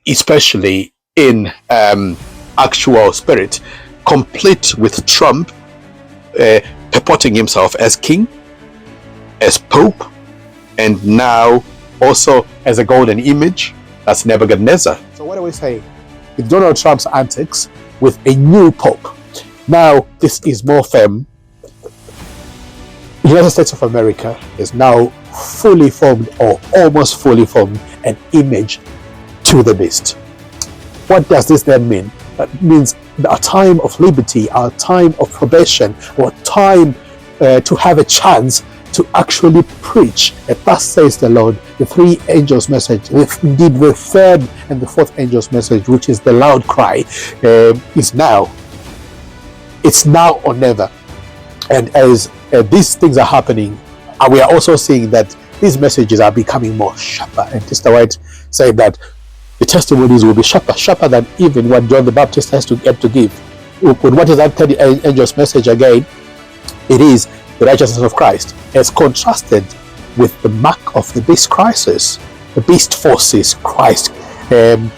especially in actual spirit, complete with Trump purporting himself as king, as pope, and now also as a golden image. That's Nebuchadnezzar. So what are we saying? With Donald Trump's antics, with a new pope, Now this is more firm. The United States of America is now fully formed, or almost fully formed, an image to the beast. What does this then mean? That means our time of liberty, our time of probation, our time to have a chance to actually preach. And thus says the Lord, the three angels' message, indeed the third and the fourth angel's message, which is the loud cry, is now. It's now or never. And as these things are happening, we are also seeing that these messages are becoming more sharper. And Sister White said that the testimonies will be sharper than even what John the Baptist has to get to give. What is that third angel's message again? It is the righteousness of Christ, as contrasted with the mark of the beast crisis. The beast forces Christ and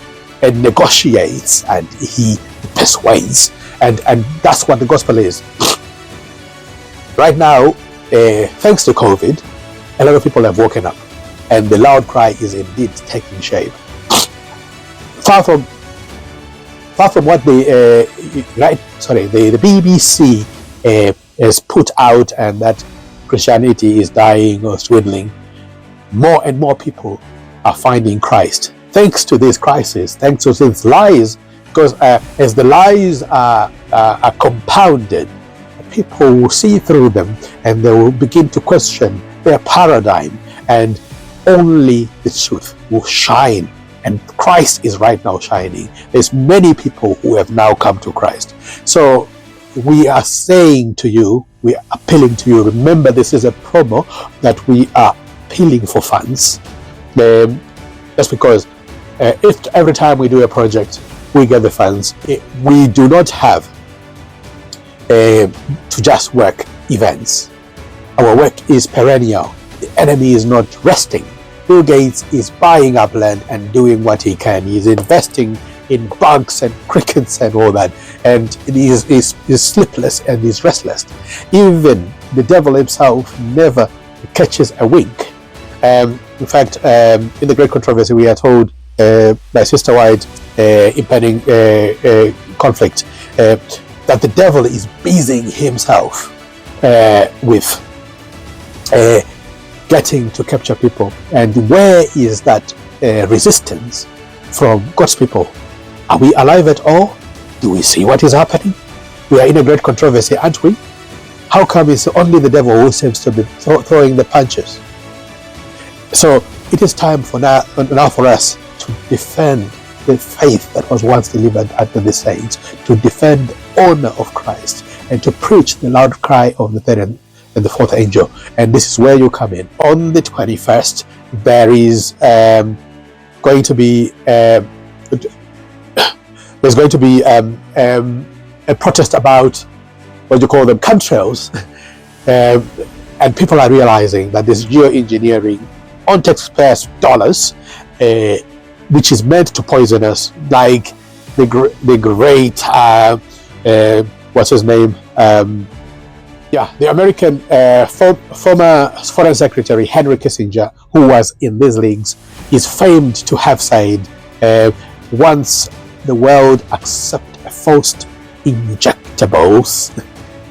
negotiates, and he persuades, and that's what the gospel is. Right now, thanks to COVID, a lot of people have woken up, and the loud cry is indeed taking shape. Far from what the BBC has put out, and that Christianity is dying or swindling, more and more people are finding Christ thanks to this crisis, thanks to these lies, because as the lies are compounded, people will see through them and they will begin to question their paradigm, and only the truth will shine. And Christ is right now shining. There's many people who have now come to Christ. So we are saying to you, we are appealing to you, remember this is a promo that we are appealing for funds. That's because if every time we do a project, we get the funds, we do not have to just work events. Our work is perennial. The enemy is not resting. Bill Gates is buying up land and doing what he can. He's investing in bugs and crickets and all that, and he is sleepless and is restless. Even the devil himself never catches a wink. In fact, in the Great Controversy, we are told by Sister White, impending conflict, that the devil is busying himself with getting to capture people. And where is that resistance from God's people? Are we alive at all? Do we see what is happening? We are in a great controversy, aren't we? How come it's only the devil who seems to be throwing the punches? So it is time for now for us to defend the faith that was once delivered unto the saints, to defend the honor of Christ, and to preach the loud cry of the third and the fourth angel. And this is where you come in. On the 21st, there is going to be a protest about what you call them chemtrails, and people are realizing that this geoengineering on taxpayers' dollars, which is meant to poison us, like the great what's his name? The American former Foreign Secretary Henry Kissinger, who was in these leagues, is famed to have said, once the world accepts forced injectables,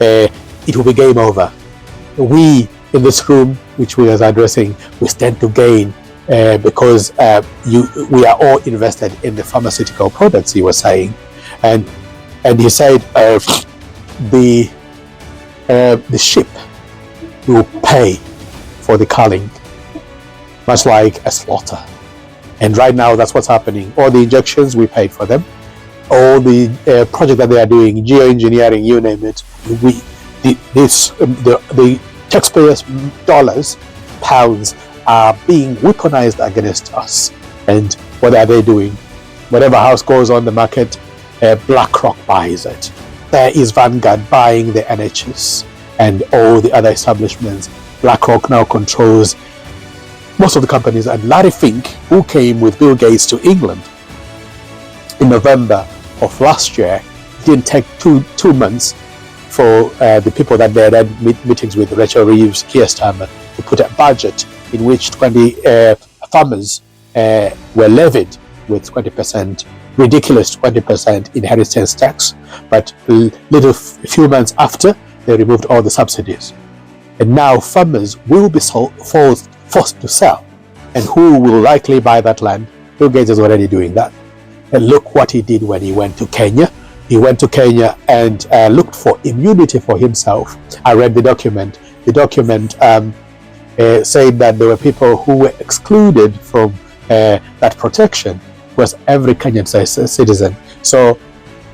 it will be game over. We in this room, which we are addressing, we stand to gain because we are all invested in the pharmaceutical products, he was saying. And he said the ship will pay for the culling, much like a slaughter. And right now, that's what's happening. All the injections, we paid for them. All the project that they are doing, geoengineering, you name it, the taxpayers' dollars, pounds, are being weaponized against us. And what are they doing? Whatever house goes on the market, BlackRock buys it. There is Vanguard buying the NHS and all the other establishments. BlackRock now controls most of the companies. And Larry Fink, who came with Bill Gates to England in November of last year, didn't take two months for the people that they had meetings with, Rachel Reeves, Keir Starmer, to put a budget in which 20 farmers were levied with 20% ridiculous 20% inheritance tax, but a few months after, they removed all the subsidies. And now farmers will be forced to sell. And who will likely buy that land? Bill Gates is already doing that. And look what he did when he went to Kenya. He went to Kenya and looked for immunity for himself. I read the document. The document said that there were people who were excluded from that protection. Was every Kenyan citizen. So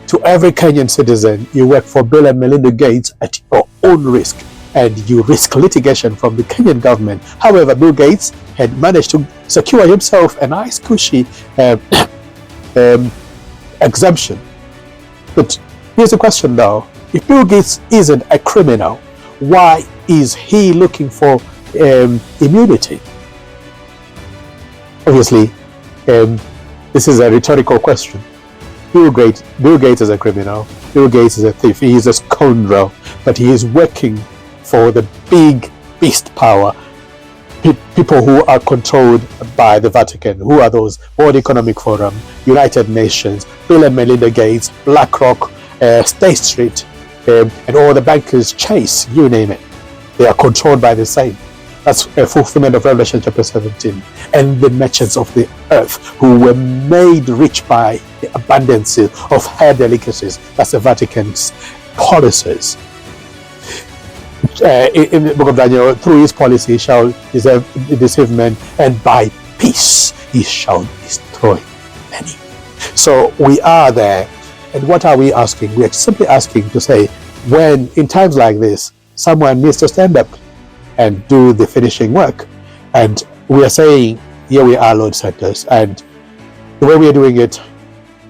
to every Kenyan citizen, you work for Bill and Melinda Gates at your own risk, and you risk litigation from the Kenyan government. However, Bill Gates had managed to secure himself a nice cushy exemption. But here's the question now: if Bill Gates isn't a criminal, why is he looking for immunity? Obviously, this is a rhetorical question. Bill Gates is a criminal. Bill Gates is a thief. He is a scoundrel, but he is working for the big beast power. People who are controlled by the Vatican. Who are those? World Economic Forum, United Nations, Bill and Melinda Gates, BlackRock, State Street, and all the bankers, Chase, you name it. They are controlled by the same. That's a fulfillment of Revelation chapter 17. And the merchants of the earth who were made rich by the abundance of her delicacies. That's the Vatican's policies. In the book of Daniel, through his policy he shall deceive men, and by peace he shall destroy many. So we are there. And what are we asking? We are simply asking to say, when in times like this, someone needs to stand up and do the finishing work. And we are saying, here we are, Lord Centers, and the way we are doing it,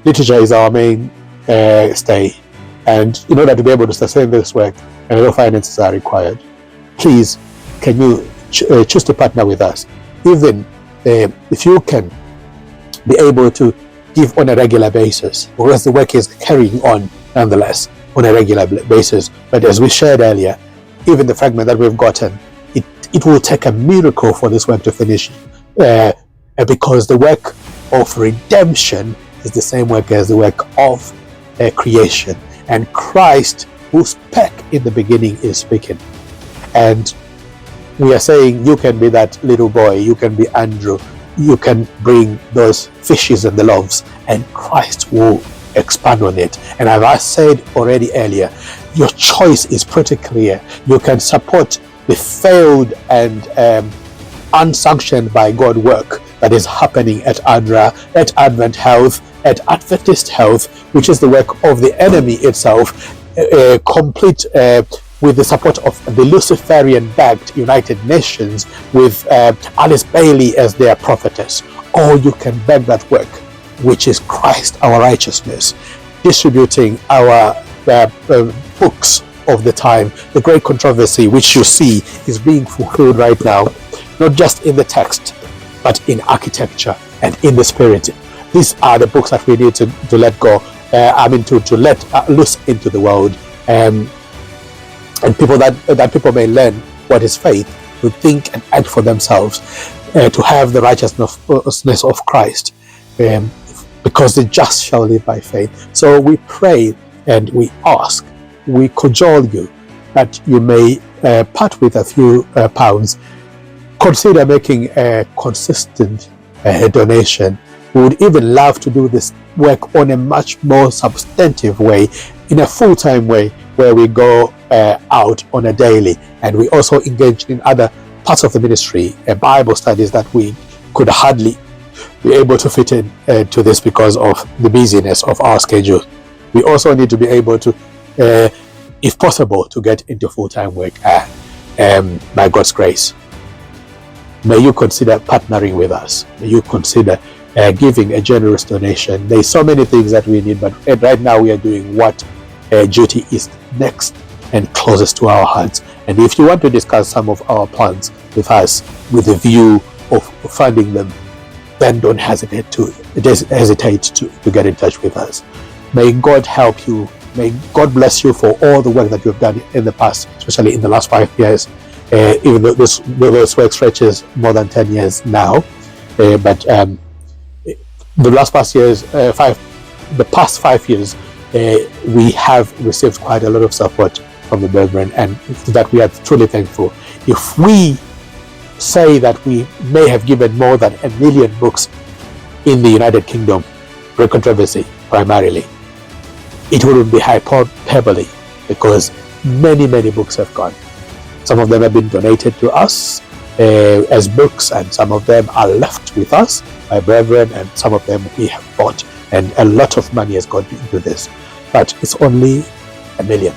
literature is our main stay. And in order to be able to sustain this work, and no finances are required, please, can you choose to partner with us? Even if you can be able to give on a regular basis, whereas the work is carrying on nonetheless on a regular basis. But as we shared earlier, even the fragment that we've gotten, it will take a miracle for this work to finish, because the work of redemption is the same work as the work of creation. And Christ, who spake in the beginning, is speaking. And we are saying, you can be that little boy, you can be Andrew, you can bring those fishes and the loaves, and Christ will expand on it. And as I said already earlier, your choice is pretty clear. You can support the failed and unsanctioned by God work that is happening at ADRA, at Advent Health, at Adventist Health, which is the work of the enemy itself, complete with the support of the Luciferian-backed United Nations, with Alice Bailey as their prophetess. Or you can beg that work, which is Christ, our righteousness, distributing our books of the time. The great controversy, which you see, is being fulfilled right now, not just in the text, but in architecture and in the spirit. These are the books that we need to let go, to let loose into the world, and people that people may learn what is faith, to think and act for themselves, to have the righteousness of Christ, because the just shall live by faith. So we pray and we ask, we cajole you that you may part with a few pounds. Consider making a consistent donation. We would even love to do this work on a much more substantive way, in a full-time way, where we go out on a daily, and we also engage in other parts of the ministry, Bible studies that we could hardly be able to fit in to this because of the busyness of our schedule. We also need to be able to, if possible, to get into full-time work by God's grace. May you consider partnering with us. May you consider giving a generous donation. There's so many things that we need, but right now we are doing what duty is next and closest to our hearts. And if you want to discuss some of our plans with us with the view of funding them, then don't hesitate to get in touch with us. May God help you. May God bless you for all the work that you've done in the past, especially in the last 5 years. Even though this work stretches more than 10 years now, but the last past years, the past 5 years, we have received quite a lot of support from the brethren, and that we are truly thankful. If we say that we may have given more than 1 million books in the United Kingdom, great controversy primarily, it wouldn't be hyperbole, because many books have gone. Some of them have been donated to us as books, and some of them are left with us, my brethren, and some of them we have bought, and a lot of money has gone into this. But it's only 1 million.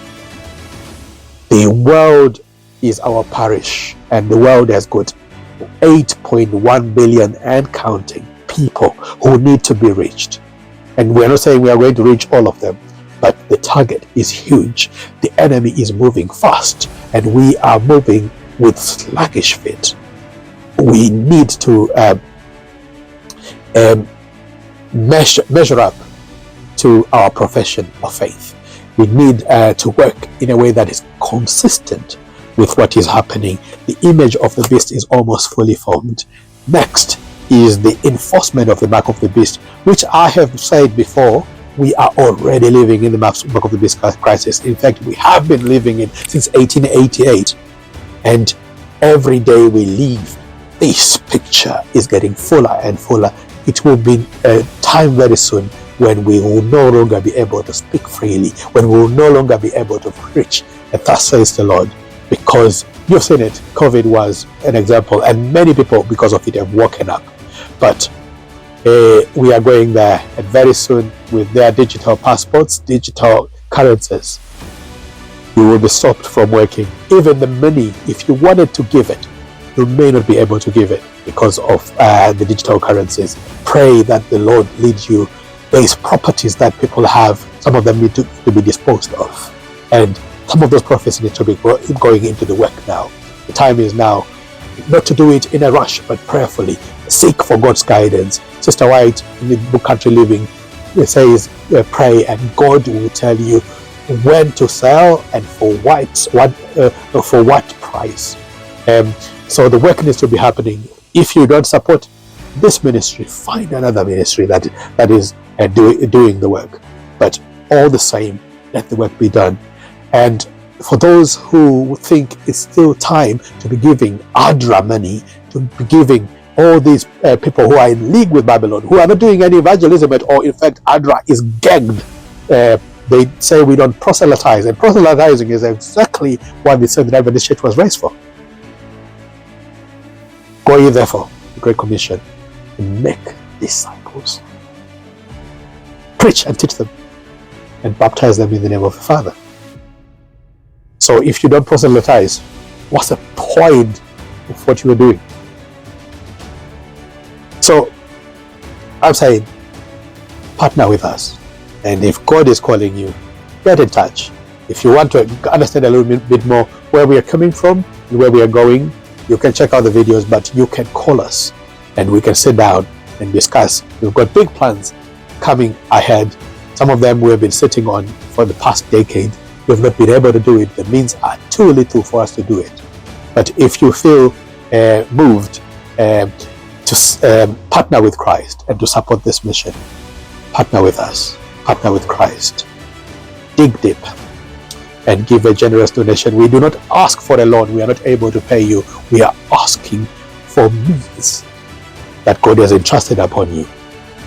The world is our parish, and the world has got 8.1 billion and counting people who need to be reached. And we're not saying we are going to reach all of them, but the target is huge. The enemy is moving fast, and we are moving with sluggish feet. We need to measure up to our profession of faith. We need to work in a way that is consistent with what is happening. The image of the beast is almost fully formed. Next is the enforcement of the mark of the beast, which I have said before, we are already living in the mark of the beast crisis. In fact, we have been living it since 1888, and every day we live, this picture is getting fuller and fuller. It will be a time very soon when we will no longer be able to speak freely, when we will no longer be able to preach, and thus says the Lord. Because you've seen it, COVID was an example, and many people because of it have woken up. But we are going there, and very soon with their digital passports, digital currencies, you will be stopped from working. Even the money, if you wanted to give it, you may not be able to give it because of the digital currencies. Pray that the Lord leads you. There is properties that people have, some of them need to be disposed of, and some of those profits need to be going into the work now. The time is now, not to do it in a rush, but prayerfully. Seek for God's guidance. Sister White in the book Country Living says, pray, and God will tell you when to sell and for what price. So the work needs to be happening. If you don't support this ministry, find another ministry that is doing the work. But all the same, let the work be done. And for those who think it's still time to be giving ADRA money, to be giving all these people who are in league with Babylon, who are not doing any evangelism at all. In fact, ADRA is gagged. They say we don't proselytize, and proselytizing is exactly what the Seventh-day Adventist Church was raised for. Go ye therefore, the Great Commission, and make disciples. Preach and teach them, and baptize them in the name of the Father. So if you don't proselytize, what's the point of what you are doing? So I'm saying, partner with us. And if God is calling you, get in touch. If you want to understand a little bit more where we are coming from and where we are going, you can check out the videos, but you can call us and we can sit down and discuss. We've got big plans coming ahead. Some of them we have been sitting on for the past decade. We've not been able to do it. The means are too little for us to do it. But if you feel moved to partner with Christ and to support this mission, partner with us. Partner with Christ. Dig deep and give a generous donation. We do not ask for a loan. We are not able to pay you. We are asking for means that God has entrusted upon you,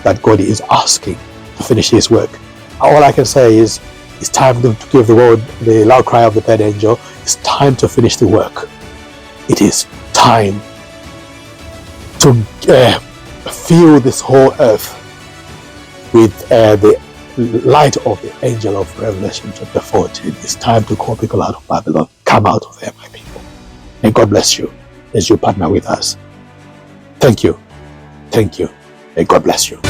that God is asking to finish His work. All I can say is, it's time to give the world the loud cry of the third angel. It's time to finish the work. It is time to fill this whole earth with the light of the angel of Revelation chapter 14. It's time to call people out of Babylon. Come out of there, my people. And God bless you as you partner with us. Thank you. Thank you. And God bless you.